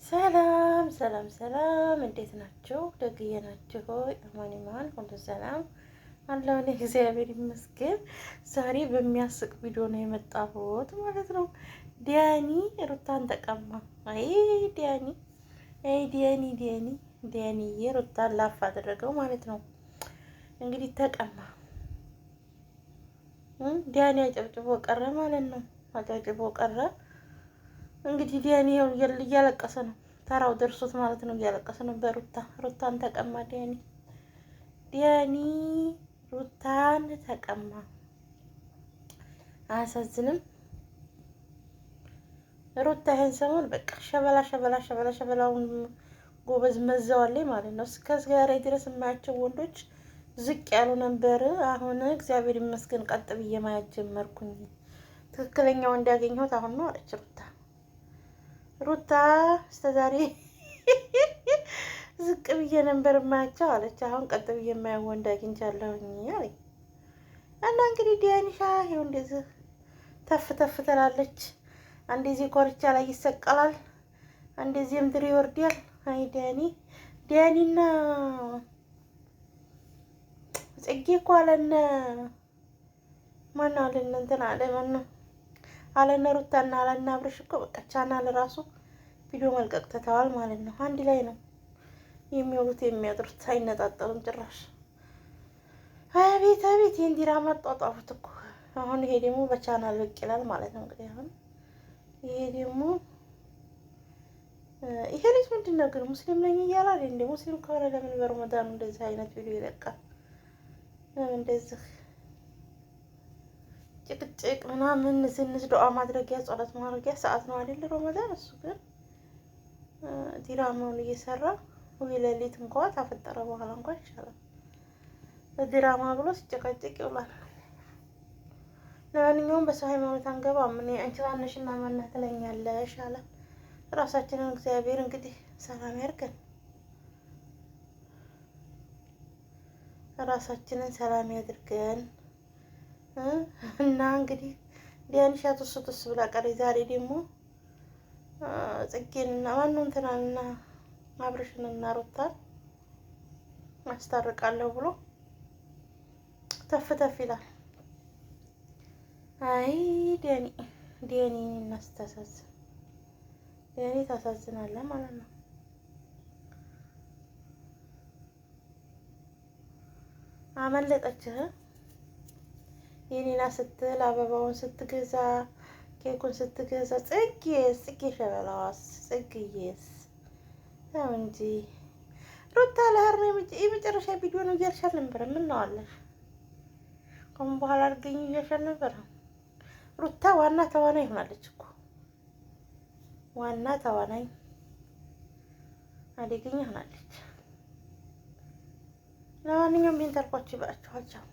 ሰላም ሰላም ሰላም፣ እንዴት ናችሁ? ደግዬ ናችሁ ሆይ? አማን ሁሉ ሰላም አለው። እኔ እግዚአብሔር ይመስገን። ዛሬ በሚያስቅ ቪዲዮ ነው የመጣሁት ማለት ነው። ዲያኒ ሩታን ተቀማ። አይ ዲያኒ፣ አይ ዲያኒ፣ ዲያኒዬ ሩታን ላፍ አደረገው ማለት ነው። እንግዲህ ተቀማ። ዲያኒ አጨብጭቦ ቀረ ማለት ነው። አጨብጭቦ ቀረ። እንግዲህ ዲያኒ እያለቀሰ ነው። ተራው ደርሶት ማለት ነው። እያለቀሰ ነው ሩታን ተቀማ። ዲያኒ ሩታን ተቀማ። አያሳዝንም? ሩታ ይሄን ሰሞን በቃ ሸበላውን ጎበዝ መዘዋለኝ ማለት ነው። እስከ ዛሬ ድረስ የማያቸው ወንዶች ዝቅ ያሉ ነበር። አሁን እግዚአብሔር ይመስገን ቀጥ ብዬ ማየት ጀመርኩኝ። ትክክለኛው እንዲያገኘሁት አሁን ነው አለች ሩታ እስከዛሬ ዝቅ ብዬ ነበር የማያቸው አለች። አሁን ቀጥ ብዬ የማየው ወንድ አግኝቻለሁኝ አለኝ። እና እንግዲህ ዲያኒሻ ይኸው እንደዚህ ተፍ ትላለች። አንዴዚህ ኮርቻ ላይ ይሰቀላል፣ አንዴዚህ ምድር ይወርዳል። አይ ዲያኒና ጽጌ እኮ አለነ ማነው አለነ እንትን አለ ማነው አለነ ሩታና አለነ አብርሽ እኮ በቃ ቻናል ራሱ ቪዲዮ መልቀቅ ትተዋል ማለት ነው። አንድ ላይ ነው የሚውሉት የሚያድሩት፣ አይነጣጠሉም ጭራሽ። አቤት ይሄን ዲራማ አጧጧፉት እኮ። አሁን ይሄ ደግሞ በቻናል ብቅ ይላል ማለት ነው። እንግዲህ አሁን ይሄ ደግሞ ይሄ ልጅ ምንድን ነው ግን ሙስሊም ነኝ እያላል እንዴ? ሙስሊም ከሆነ ለምን በረመዳኑ እንደዚህ አይነት ቪዲዮ ይለቃል? ለምን እንደዚህ ጭቅጭቅ ምናምን ዝንዝ ዱዓ ማድረጊያ ጸሎት ማድረጊያ ሰዓት ነው አይደል ረመዳን? እሱ ግን ዲራማውን እየሰራ ወይ ሌሊት እንኳን ታፈጠረ በኋላ እንኳን ይሻላል ድራማ ብሎ ሲጨቃጨቅ ይውላል። ለማንኛውም በሰው ሃይማኖት አንገባም። ምን አንቺ ታነሽና ማናት ትለኛለሽ አለ። ራሳችንን እግዚአብሔር እንግዲህ ሰላም ያርገን፣ ራሳችንን ሰላም ያድርገን። እና እንግዲህ ዲያኒሻ ትሱትስ ብላ ቀሪ። ዛሬ ደግሞ ጽጌንና ማነው እንትናንና አብርሽንና ሩታን ማስታርቃለሁ ብሎ ተፍ ይላል። አይ ዲያኒ እናስተሳዝን። ዲያኒ ታሳዝናለህ ማለት ነው። አመለጠችህ የኔና ስትል አበባውን ስትገዛ ኬኩን ስትገዛ ጽጌ ሸበላዋስ ጽጌዬስ ያው እንጂ ሩታ ለህር የመጨረሻ ቪዲዮ ነው እያልሻል ነበር። ምን ነው አለሽ? ከምን በኋላ አድርገኝ እያልሻል ነበር። ሩታ ዋና ተዋናይ ሆናለች እኮ። ዋና ተዋናይ አደገኛ ሆናለች። ለማንኛውም ይሄን ታልኳችሁ ይበቃችኋል። ቻው።